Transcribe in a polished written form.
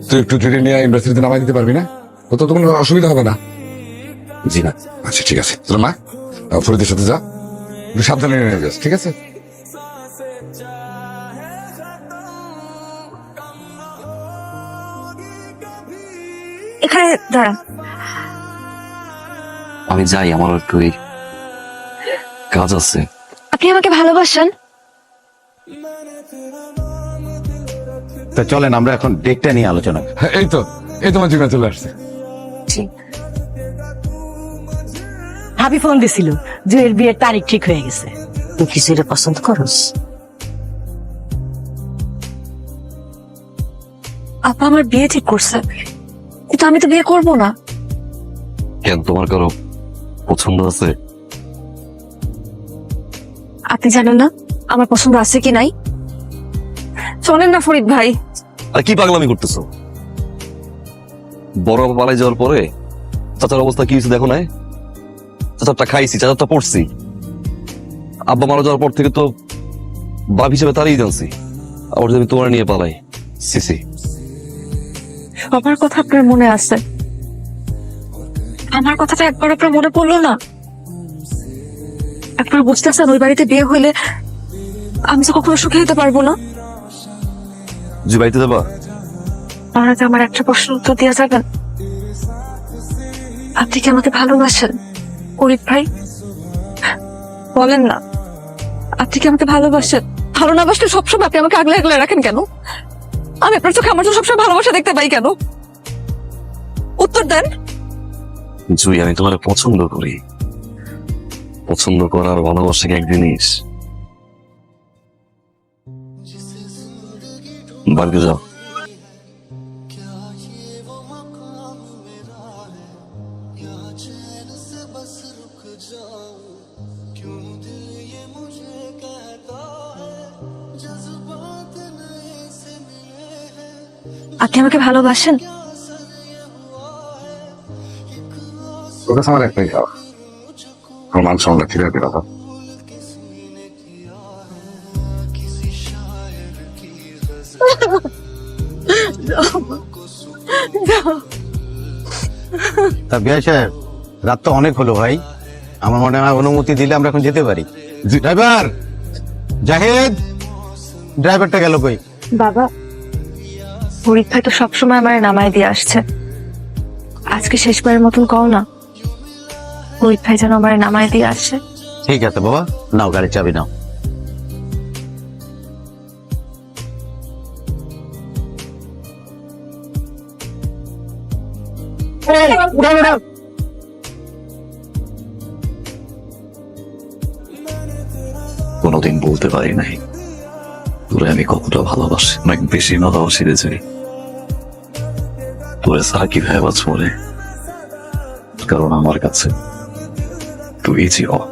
তুই একটু ট্রেনে নিয়ে ইউনিভার্সিটিতে নামাই দিতে পারবি না? তো তো কোনো অসুবিধা হবে না? জি না। আচ্ছা ঠিক আছে, তোর মা ফরিদের সাথে যা, একটু সাবধানে নিয়ে যাস, ঠিক আছে? এখানে দাঁড়া। আমি যাই, আমার একটু এই কাজ আছে। আপনি আমাকে ভালোবাসেন? তা চলেন আমরা এখন ডেটটা নিয়ে আলোচনা করি। এই তো, এই তোমার জীবনে চলে আসছে। ভাবি ফোন দিছিল যে এর বিয়ের তারিখ ঠিক হয়ে গেছে। তুই কিছু এটা পছন্দ করস? আপা আমার বিয়ে ঠিক করছে, কিন্তু আমি তো বিয়ে করবো না। কেন, তোমার কারো পছন্দ আছে? আপনি জানেন না আমার পছন্দ আছে কি নাই? চলেন না ফরিদ ভাই। আর কি পাগলামি করতেছো? বড় বাবা পালাই যাওয়ার পরে চাচার অবস্থা কি হয়েছে দেখো না? চাচারটা খাইছি, চাচারটা পড়ছি। আব্বা মারা যাওয়ার পর থেকে তো বাপ হিসেবে তারই জানছি, আবার যদি তোমার নিয়ে পালাই। সিসি, আমার কথা আপনার মনে আছে? আমার কথাটা একবার আপনার মনে পড়লো না? একবার বুঝতেছেন ওই বাড়িতে বিয়ে হইলে আমি তো কখনো সুখে হতে পারবো না। জি বাড়িতে যাবা? তার আগে আমার একটা প্রশ্ন উত্তর দেওয়া যাবেন? আপনি কি আমাকে ভালোবাসেন ফরিদ ভাই? বলেন না, আপনি কি আমাকে ভালোবাসেন? ভালো না বাসলে সবসময় আপনি আমাকে আগলে আগলে রাখেন কেন? আমি আপনার চোখে আমার চোখে সবসময় ভালোবাসা দেখতে পাই কেন? উত্তর দেন। জুই, আমি তোমার পছন্দ করি। পছন্দ করার ভালোবাসা কি এক জিনিস? বাড়িতে যাও। আপনি আমাকে ভালোবাসেন? তোর কাছে আমার একটাই খাওয়া, আমার মান সম্মান ফিরে পেয়ে কথা। তা বিআই সাহেব, রাত তো অনেক হলো ভাই, আমার মনে হয় অনুমতি দিলে আমরা এখন যেতে পারি। ড্রাইভার জাহেদ, ড্রাইভারটা গেল কই? বাবা, ফরিদ ভাই তো সবসময় আমার নামায় দিয়ে আসছে, আজকে শেষবারের মতন কও না ফরিদ ভাই যেন আমার নামায় দিয়ে আসছে। ঠিক আছে বাবা, নাও গাড়ির চাবি নাও। কোনোদিন বলতে পারি নাই তোরে আমি কতটা ভালোবাসি, অনেক বেশি ভালোবাসি রে জুই। তোরে ছাড়া কিভাবে বাঁচবো রে? কারণ আমার কাছে তুই জীবন।